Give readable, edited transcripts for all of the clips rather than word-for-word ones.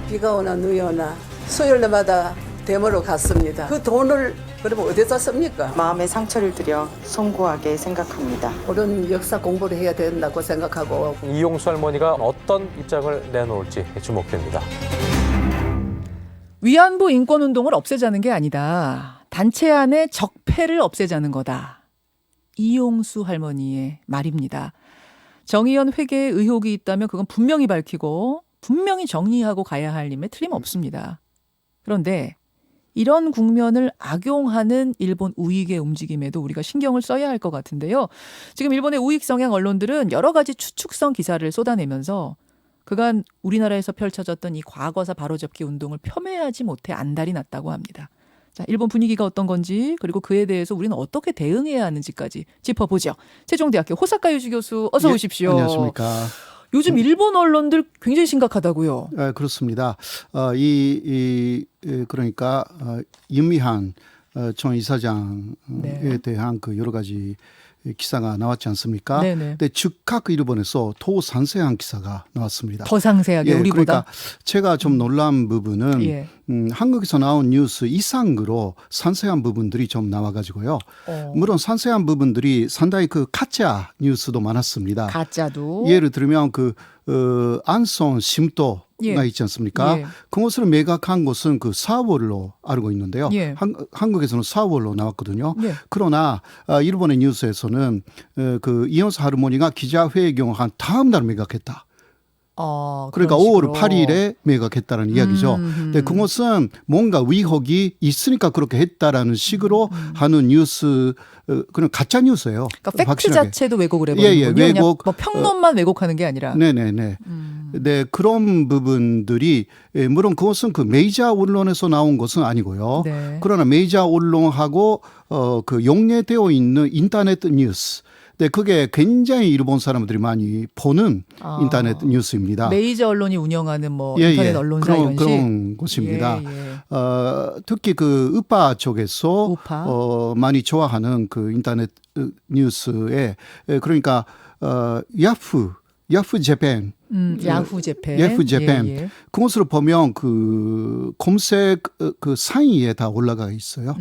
비가 오나 눈이 오나 수요일마다 데모로 갔습니다. 그 돈을 그러면 어디다 씁니까? 마음의 상처를 들여 송구하게 생각합니다. 옳은 역사 공부를 해야 된다고 생각하고 이용수 할머니가 어떤 입장을 내놓을지 주목됩니다. 위안부 인권운동을 없애자는 게 아니다. 단체 안의 적폐를 없애자는 거다. 이용수 할머니의 말입니다. 정의연 회계에 의혹이 있다면 그건 분명히 밝히고 분명히 정리하고 가야 할 임에 틀림없습니다. 그런데 이런 국면을 악용하는 일본 우익의 움직임에도 우리가 신경을 써야 할 것 같은데요. 지금 일본의 우익 성향 언론들은 여러 가지 추측성 기사를 쏟아내면서 그간 우리나라에서 펼쳐졌던 이 과거사 바로잡기 운동을 폄훼하지 못해 안달이 났다고 합니다. 자, 일본 분위기가 어떤 건지 그리고 그에 대해서 우리는 어떻게 대응해야 하는지까지 짚어보죠. 세종대학교 호사카 유지 교수 어서 오십시오. 안녕하십니까. 요즘 일본 언론들 굉장히 심각하다고요. 그렇습니다. 그러니까 윤미한 전 이사장에 대한 그 여러 가지 기사가 나왔지 않습니까? 네네. 근데 즉각 일본에서 더 상세한 기사가 나왔습니다. 더 상세하게 우리보다. 그러니까 제가 좀 놀란 부분은 한국에서 나온 뉴스 이상으로 상세한 부분들이 좀 나와가지고요. 물론 상세한 부분들이 상당히 그 가짜 뉴스도 많았습니다. 가짜도. 예를 들면 그 안성 심도가 있지 않습니까? 그것을 매각한 곳은 그 4월로 알고 있는데요. 한국에서는 4월로 나왔거든요. 그러나 일본의 뉴스에서는 그 이용수 할머니가 기자회의 경한 다음 날 매각했다. 그러니까 5월 8일에 매각했다는 이야기죠. 근데 그것은 뭔가 위협이 있으니까 그렇게 했다라는 식으로 하는 뉴스, 그냥 가짜 뉴스예요. 그러니까 팩트 확실하게. 자체도 왜곡을 해버리는군요. 왜곡. 뭐 평론만 왜곡하는 게 아니라. 네네네. 네, 그런 부분들이 물론 그것은 그 메이저 언론에서 나온 것은 아니고요. 네. 그러나 메이저 언론하고 그 용례되어 있는 인터넷 뉴스. 네, 그게 굉장히 일본 사람들이 많이 보는 인터넷 뉴스입니다. 메이저 언론이 운영하는 뭐 인터넷 언론사 이런 그런 곳입니다. 특히 그 우파 쪽에서 많이 좋아하는 그 인터넷 뉴스에 그러니까 야후 재팬 야후 재팬. 야후 재팬. 그것으로 보면 그 검색 그 상위에 다 올라가 있어요.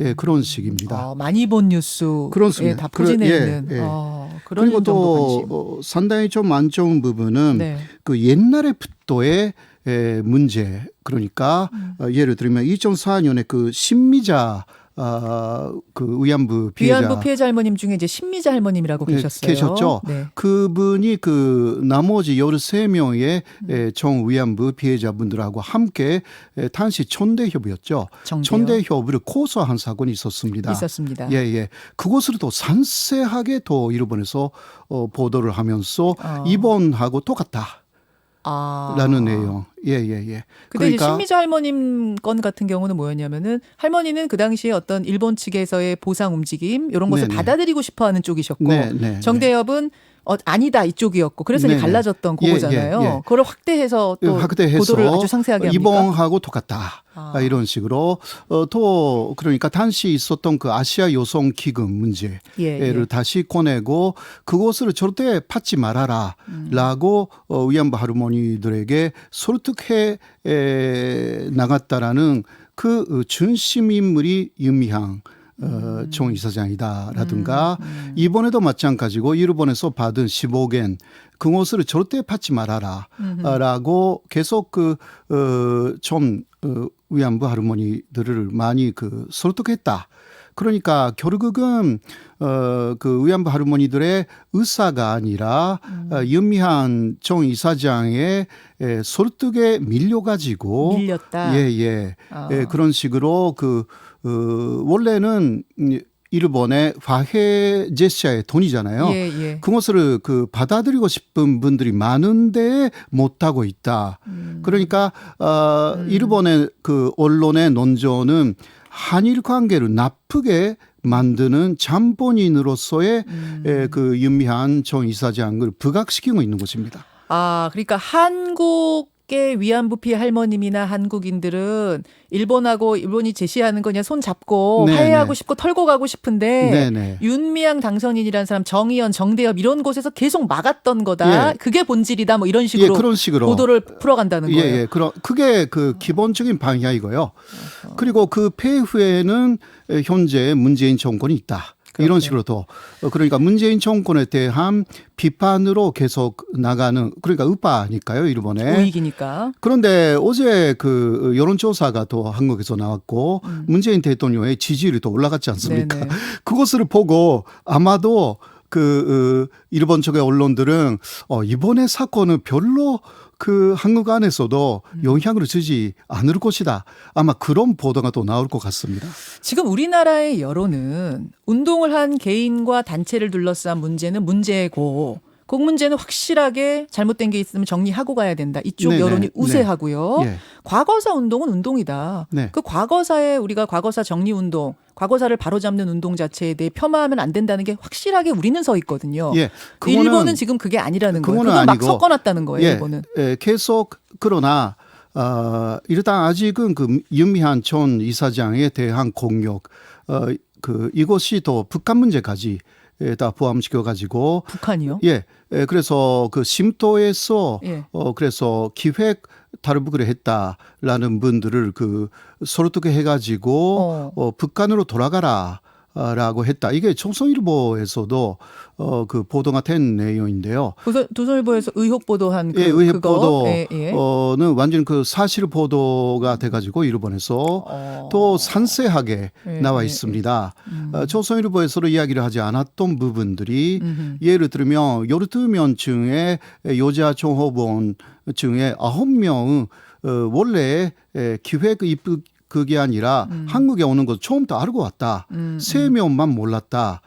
예, 그런 식입니다. 많이 본 뉴스. 그렇습니다. 다 포진해 있는. 그런 그리고 또 상당히 좀 안 좋은 부분은 그 옛날에부터의 문제. 그러니까 예를 들면 2004년에 그 신미자 그 위안부 피해자 할머님 중에 이제 신미자 할머님이라고 계셨어요. 계셨죠. 그분이 그 나머지 13명의 정 위안부 피해자분들하고 함께 당시 촌대협이었죠. 촌대협을 고소한 사건이 있었습니다. 예. 그것을 또 상세하게 또 일본에서 보도를 하면서 이번하고 똑같다. 라는 내용. 예. 근데 그러니까 이제 신미자 할머님 건 같은 경우는 뭐였냐면은 할머니는 그 당시에 어떤 일본 측에서의 보상 움직임 이런 것을 받아들이고 싶어 하는 쪽이셨고 정대협은 아니다 이쪽이었고 그래서 이제 갈라졌던 그거잖아요. 그걸 확대해서 또 보도를 아주 상세하게 합니까? 이번하고 똑같다. 이런 식으로 또 그러니까 당시 있었던 그 아시아 여성 기금 문제를 다시 꺼내고 그것을 절대 받지 말아라라고 위안부 할머니들에게 설득해 나갔다라는 그 중심 인물이 윤미향 총 이사장이다라든가 이번에도 마찬가지고 일본에서 받은 15겐 그것을 절대 받지 말아라라고 계속 좀 위안부 할머니들을 많이 설득했다. 그러니까 결국은 그 위안부 할머니들의 의사가 아니라 윤미향 총 이사장의 설득에 밀렸다. 그런 식으로 원래는 일본의 화해 제스처의 돈이잖아요. 그것을 받아들이고 싶은 분들이 많은데 못하고 있다. 그러니까 일본의 그 언론의 논조는 한일 관계를 나쁘게 만드는 잠본인으로서의 그 윤미향 전 이사장을 부각시키고 있는 것입니다. 그러니까 한국 쉽게 위안부 피해 할머님이나 한국인들은 일본이 제시하는 거 그냥 손 잡고 네네. 화해하고 싶고 털고 가고 싶은데 네네. 윤미향 당선인이라는 사람, 정의연, 정대협 이런 곳에서 계속 막았던 거다. 예. 그게 본질이다. 뭐 이런 식으로, 그런 식으로 보도를 풀어간다는 거예요. 예. 그게 그 기본적인 방향이고요. 그리고 그 폐해 후에는 현재 문재인 정권이 있다. 이런 식으로도 그러니까 문재인 정권에 대한 비판으로 계속 나가는 그러니까 우파니까요, 일본에. 우익이니까. 그런데 어제 그 여론조사가 또 한국에서 나왔고 문재인 대통령의 지지율이 또 올라갔지 않습니까? 네네. 그것을 보고 아마도 그 일본 쪽의 언론들은 이번에 사건은 별로 그 한국 안에서도 영향을 주지 않을 것이다. 아마 그런 보도가 또 나올 것 같습니다. 지금 우리나라의 여론은 운동을 한 개인과 단체를 둘러싼 문제는 문제고 그 문제는 확실하게 잘못된 게 있으면 정리하고 가야 된다. 이쪽 네네. 여론이 우세하고요. 네. 예. 과거사 운동은 운동이다. 네. 그 과거사에 우리가 과거사 정리운동, 과거사를 바로잡는 운동 자체에 대해 폄하하면 안 된다는 게 확실하게 우리는 서 있거든요. 예. 일본은 지금 그게 아니라는 거예요. 그거는 그건 막 아니고, 섞어놨다는 거예요. 예, 일본은. 예, 계속 그러나 일단 아직은 그 윤미향 전 이사장에 대한 공격 이것이 또 북한 문제까지 다 포함시켜 가지고 북한이요? 예, 그래서 그 심도에서 예. 그래서 기획 탈북을 했다라는 분들을 그 설득해 해가지고 북한으로 돌아가라. 라고 했다. 이게 조선일보에서도 그 보도가 된 내용인데요. 조선일보에서 의혹 보도한 예, 의혹 그거. 보도는 예. 완전 그 사실 보도가 돼가지고 일본에서 또 상세하게 나와 있습니다. 조선일보에서도 이야기를 하지 않았던 부분들이 예를 들면 12명층의 여자 총호본 중에 9명 원래 기획 입국 그게 아니라 한국에 오는 것 처음부터 알고 왔다. 3명만 몰랐다.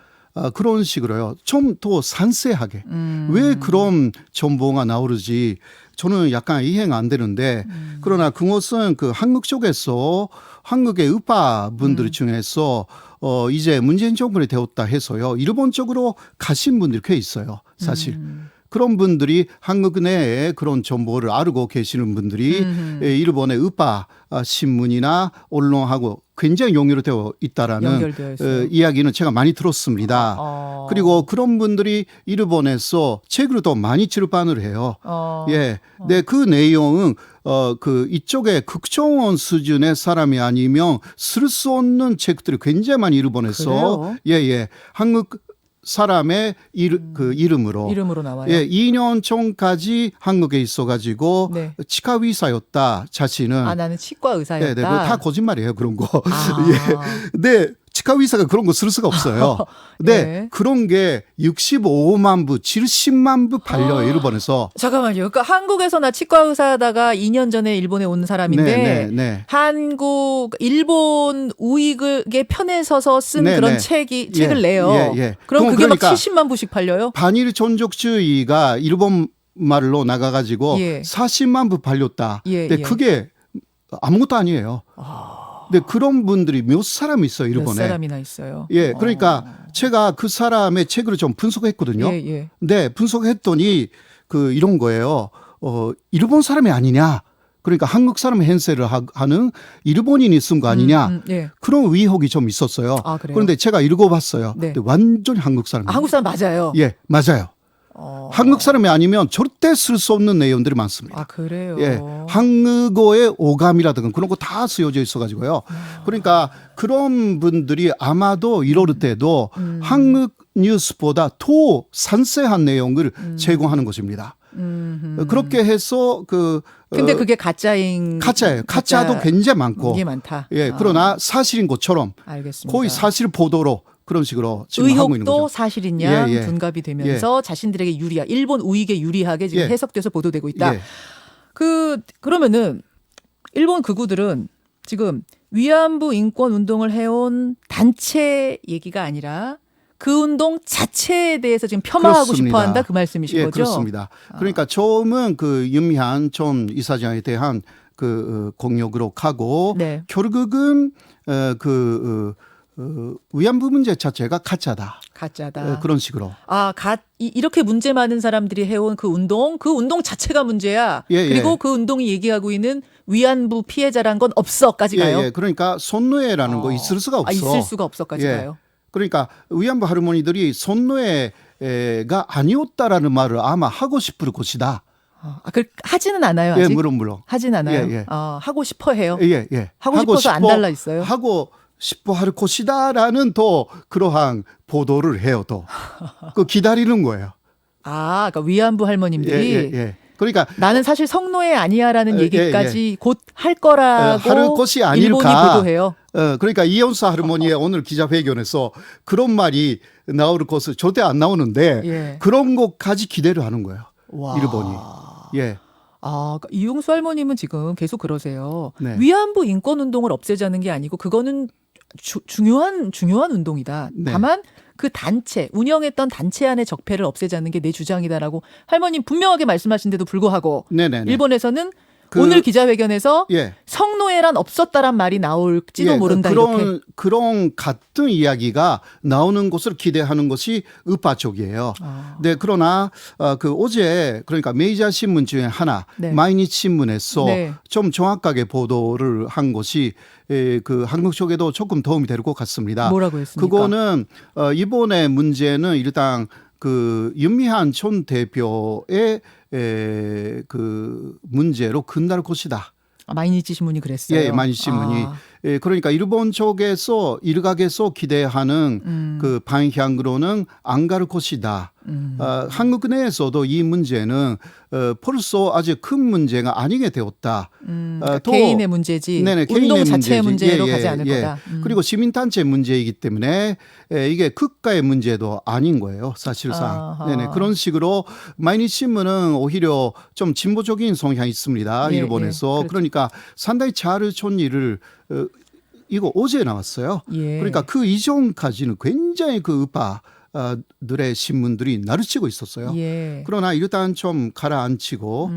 그런 식으로요. 좀 더 상세하게. 왜 그런 정보가 나오는지 저는 약간 이해가 안 되는데 그러나 그것은 그 한국 쪽에서 한국의 우파 분들 중에서 이제 문재인 정권이 되었다 해서요. 일본 쪽으로 가신 분들이 꽤 있어요. 사실. 그런 분들이 한국 내에 그런 정보를 알고 계시는 분들이 일본의 우파 신문이나 언론하고 굉장히 연결되어 있다라는 이야기는 제가 많이 들었습니다. 그리고 그런 분들이 일본에서 책을 더 많이 출판을 해요. 예. 네, 그 내용은 그 이쪽에 국정원 수준의 사람이 아니면 쓸 수 없는 책들이 굉장히 많이 일본에서 예. 한국 사람의 이름으로 나와요. 예, 2년 전까지 한국에 있어가지고 치과 의사였다 자신은. 나는 치과 의사였다. 네, 다 거짓말이에요 그런 거. 예, 네. 치과 의사가 그런 거 쓸 수가 없어요. 네, 그런 게 65만 부, 70만 부 팔려요 일본에서. 잠깐만요. 그러니까 한국에서 나 치과 의사다가 2년 전에 일본에 온 사람인데 일본 우익의 편에 서서 쓴 그런 책을 내요. 그럼 그게 그러니까 막 70만 부씩 팔려요? 반일 전적주의가 일본 말로 나가가지고 40만 부 팔렸다. 근데 그게 아무것도 아니에요. 근데 그런 분들이 몇 사람 있어요, 일본에. 몇 사람이나 있어요. 예, 그러니까 제가 그 사람의 책을 좀 분석했거든요. 네, 분석했더니 이런 거예요. 일본 사람이 아니냐. 그러니까 한국 사람 행세를 하는 일본인이 쓴 거 아니냐. 그런 의혹이 좀 있었어요. 그런데 제가 읽어봤어요. 근데 완전히 한국 사람이에요. 한국 사람 맞아요? 예, 맞아요. 한국 사람이 아니면 절대 쓸 수 없는 내용들이 많습니다. 그래요? 예, 한국어의 오감이라든가 그런 거 다 쓰여져 있어가지고요. 그러니까 그런 분들이 아마도 이럴 때도 한국 뉴스보다 더 상세한 내용을 제공하는 것입니다. 그렇게 해서 근데 그게 가짜예요. 가짜도 굉장히 많고. 이게 많다. 예, 그러나 사실인 것처럼 알겠습니다. 거의 사실 보도로 그런 식으로 지금 하고 있는 거죠. 의혹도 사실이냐 둔갑이 되면서 자신들에게 일본 우익에 유리하게 지금 해석돼서 보도되고 있다. 그러면은 일본 극우들은 지금 위안부 인권 운동을 해온 단체 얘기가 아니라 그 운동 자체에 대해서 지금 폄하하고 그렇습니다. 싶어한다 그 말씀이신 거죠? 그렇습니다. 그러니까 처음은 그 윤미향 전 이사장에 대한 공격으로 가고 결국은 위안부 문제 자체가 가짜다. 가짜다. 그런 식으로. 이렇게 문제 많은 사람들이 해온 그 운동 자체가 문제야. 예, 그리고 예. 그 운동이 얘기하고 있는 위안부 피해자란 건 없어까지 가요. 예, 예. 그러니까 손노예라는 거 있을 수가 없어. 있을 수가 없어까지 예. 가요. 그러니까 위안부 할머니들이 손노예가 아니었다라는 말을 아마 하고 싶을 것이다. 하지는 않아요. 예, 아직? 물론. 하진 않아요. 예, 예. 하고 싶어 해요. 예, 예. 하고 싶어서 안 달라 있어요. 하고 싶어 할 것이다라는 또 그러한 보도를 해요. 또 그 기다리는 거예요. 그러니까 위안부 할머님들이 예. 그러니까 나는 사실 성노예 아니야라는 예, 얘기까지 곧 할 거라고 할 것이 아닐까. 일본이 보도해요. 그러니까 이현수 할머니의 오늘 기자회견에서 그런 말이 나올 것을 절대 안 나오는데 예. 그런 것까지 기대를 하는 거예요. 와. 일본이. 예. 그러니까 이용수 할머님은 지금 계속 그러세요. 네. 위안부 인권 운동을 없애자는 게 아니고 그거는 중요한 운동이다. 네. 다만 그 단체 운영했던 단체 안의 적폐를 없애자는 게 내 주장이다라고 할머님 분명하게 말씀하신데도 불구하고 네네네. 일본에서는 오늘 기자회견에서 예. 성노예란 없었다란 말이 나올지도 모른다. 이렇게. 그런 같은 이야기가 나오는 것을 기대하는 것이 우파 쪽이에요. 네, 그러나 어제 그러니까 메이저 신문 중에 하나 네. 마이니치 신문에서 네. 좀 정확하게 보도를 한 것이 그 한국 쪽에도 조금 도움이 될 것 같습니다. 뭐라고 했습니까? 그거는 이번의 문제는 일단 그 윤미향 전 대표의 그 문제로 끝날 것이다. 마이니치 신문이 그랬어요. 예, 마이니치 신문이. 그러니까 일본 쪽에서 일각에서 기대하는 그 방향으로는 안 갈 것이다. 한국 내에서도 이 문제는 벌써 아주 큰 문제가 아니게 되었다. 또 개인의 문제지 네네, 운동 개인의 자체의 문제지. 문제로 가지 않을 거다. 그리고 시민단체 문제이기 때문에 이게 국가의 문제도 아닌 거예요. 사실상. 아하. 네네, 그런 식으로 마이니치 신문은 오히려 좀 진보적인 성향이 있습니다. 예, 일본에서. 예, 그렇죠. 그러니까 상당히 잘 촌일을 이거 어제 나왔어요. 예. 그러니까 그 이전까지는 굉장히 그 우파들의 신문들이 나르치고 있었어요. 예. 그러나 일단 좀 가라앉히고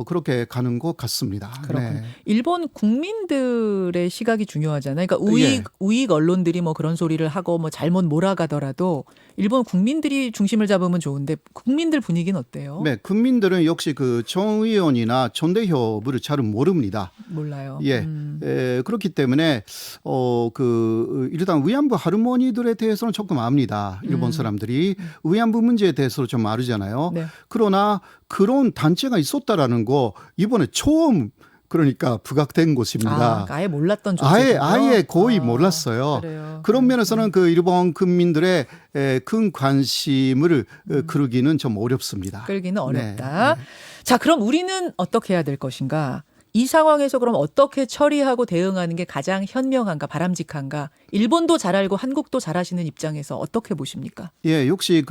그렇게 가는 것 같습니다. 그렇군요. 네. 일본 국민들의 시각이 중요하잖아요. 그러니까 우익 언론들이 뭐 그런 소리를 하고 뭐 잘못 몰아가더라도 일본 국민들이 중심을 잡으면 좋은데 국민들 분위기는 어때요? 네, 국민들은 역시 그 정 의원이나 전대협을 잘 모릅니다. 몰라요. 예, 그렇기 때문에 일단 위안부 할머니들에 대해서는 조금 압니다. 일본 사람들이 위안부 문제에 대해서 좀 알잖아요. 네. 그러나 그런 단체가 있었다라는 거 이번에 처음 그러니까 부각된 것입니다. 아예 몰랐던 조직이군요. 아예 거의 몰랐어요. 그래요. 그런 면에서는 그 일본 국민들의 큰 관심을 끌기는 좀 어렵습니다. 끌기는 어렵다. 네. 자, 그럼 우리는 어떻게 해야 될 것인가? 이 상황에서 그럼 어떻게 처리하고 대응하는 게 가장 현명한가, 바람직한가? 일본도 잘 알고 한국도 잘 하시는 입장에서 어떻게 보십니까? 예, 역시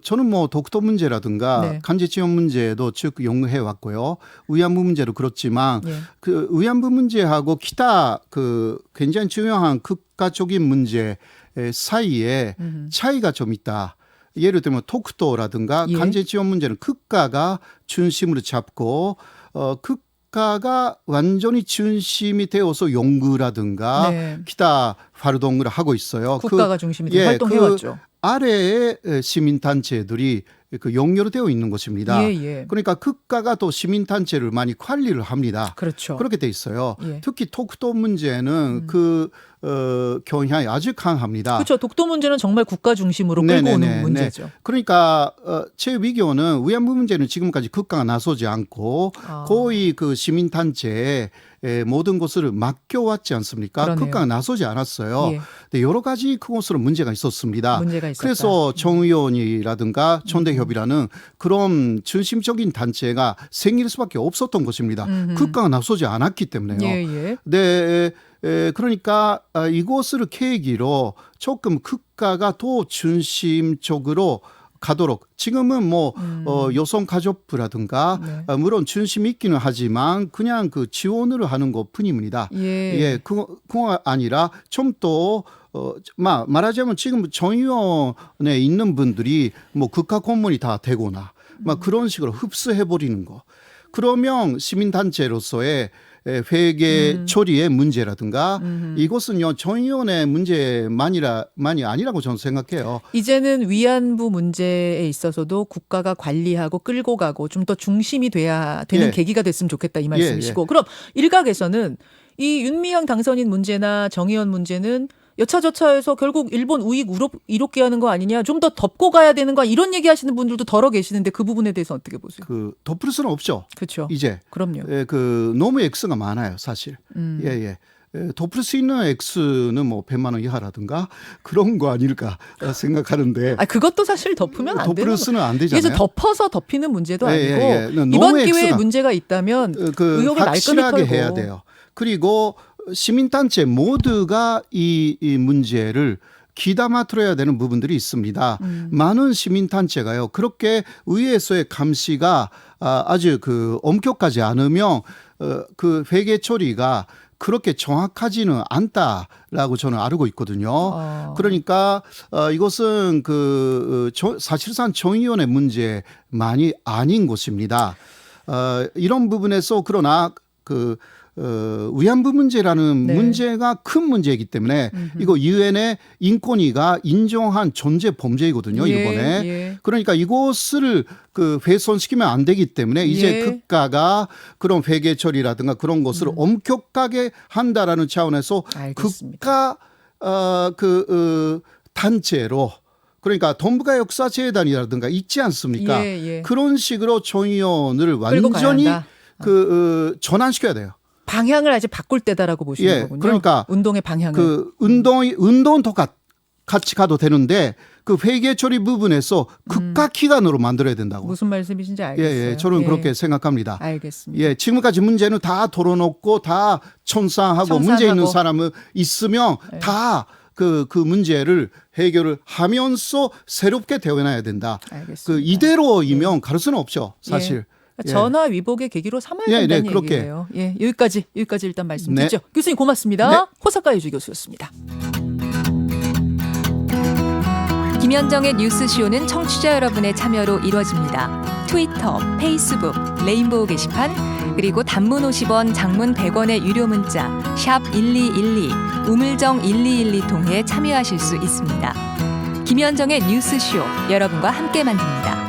저는 뭐 독도 문제라든가 네. 간제지원 문제도 쭉 용해 왔고요. 위안부 문제도 그렇지만 예. 그 위안부 문제하고 기타 굉장히 중요한 국가적인 문제 사이에 차이가 좀 있다. 예를 들면 독도라든가 예. 간제지원 문제는 국가가 중심으로 잡고 국가가 완전히 중심이 되어서 연구라든가 네. 기타 활동을 하고 있어요. 국가가 중심이 돼 활동해왔죠. 아래에 시민단체들이 연결되어 있는 것입니다. 예. 그러니까 국가가 또 시민단체를 많이 관리를 합니다. 그렇죠. 그렇게 돼 있어요. 예. 특히 독도 문제는 경향이 아주 강합니다. 그렇죠. 독도 문제는 정말 국가 중심으로 끌고 오는 문제죠. 그러니까 제 위교는 위안부 문제는 지금까지 국가가 나서지 않고 거의 그 시민단체에 모든 것을 맡겨왔지 않습니까? 그러네요. 국가가 나서지 않았어요. 예. 근데 여러 가지 그것으로 문제가 있었습니다. 문제가 있었다. 그래서 정의원이라든가 전대협이라는 그런 중심적인 단체가 생길 수밖에 없었던 것입니다. 국가가 나서지 않았기 때문에요. 예. 네. 그러니까 이것을 계기로 조금 국가가 더 중심적으로 가도록 지금은 뭐 여성가족부라든가 네. 물론 중심이 있기는 하지만 그냥 그 지원을 하는 것 뿐입니다. 예. 그거 아니라 좀 더 말하자면 지금 정의원에 있는 분들이 뭐 국가 공무원이 다 되거나 막 그런 식으로 흡수해 버리는 거. 그러면 시민단체로서의 회계 처리의 문제라든가 이것은요 정의원의 문제만이 아니라고 저는 생각해요. 이제는 위안부 문제에 있어서도 국가가 관리하고 끌고 가고 좀 더 중심이 돼야 되는 예. 계기가 됐으면 좋겠다 이 말씀이시고 예. 그럼 일각에서는 이 윤미향 당선인 문제나 정의원 문제는 여차저차해서 결국 일본 우익 이롭게 하는 거 아니냐 좀 더 덮고 가야 되는 거 이런 얘기하시는 분들도 덜어 계시는데 그 부분에 대해서 어떻게 보세요? 덮을 수는 없죠. 그렇죠. 이제 그럼요. 너무 X가 많아요, 사실. 덮을 수 있는 X는 뭐 100만 원 이하라든가 그런 거 아닐까 생각하는데. 그것도 사실 덮으면 안 되는 덮을 수는 안 되잖아요. 그래서 덮어서 덮이는 문제도 아니고 너무 이번 기회에 X가 문제가 있다면 의혹을 날끔히 확실하게 털고 해야 돼요. 그리고 시민단체 모두가 이 문제를 귀담아 들어야 되는 부분들이 있습니다. 많은 시민단체가요. 그렇게 의회에서의 감시가 아주 엄격하지 않으면 그 회계 처리가 그렇게 정확하지는 않다라고 저는 알고 있거든요. 그러니까 이것은 사실상 정의원의 문제만이 아닌 것입니다. 이런 부분에서 그러나 위안부 문제라는 문제가 큰 문제이기 때문에 이거 유엔의 인권위가 인정한 존재 범죄이거든요. 일본에. 그러니까 이것을 훼손시키면 안 되기 때문에 이제 국가가 그런 회계 처리라든가 그런 것을 엄격하게 한다라는 차원에서 알겠습니다. 국가 단체로 그러니까 동북아 역사재단이라든가 있지 않습니까? 그런 식으로 정의원을 완전히 전환시켜야 돼요. 방향을 아직 바꿀 때다라고 보시는 거군요. 그러니까 운동의 방향을. 운동은 같이 가도 되는데 회계 처리 부분에서 국가 기관으로 만들어야 된다고. 무슨 말씀이신지 알겠어요. 저는 그렇게 생각합니다. 알겠습니다. 지금까지 문제는 다 털어놓고 다 청산하고 문제 있는 사람은 있으면 다 그 문제를 해결을 하면서 새롭게 대응해야 된다. 알겠습니다. 이대로이면 갈 수는 없죠, 사실. 전화 위복의 계기로 삼아야 된다는 얘기예요. 여기까지 일단 말씀드리죠. 교수님 고맙습니다. 호사카 유지 교수였습니다. 김현정의 뉴스쇼는 청취자 여러분의 참여로 이루어집니다. 트위터, 페이스북, 레인보우 게시판, 그리고 단문 50원, 장문 100원의 유료 문자 샵 1212, 우물정 1212 통해 참여하실 수 있습니다. 김현정의 뉴스쇼 여러분과 함께 만듭니다.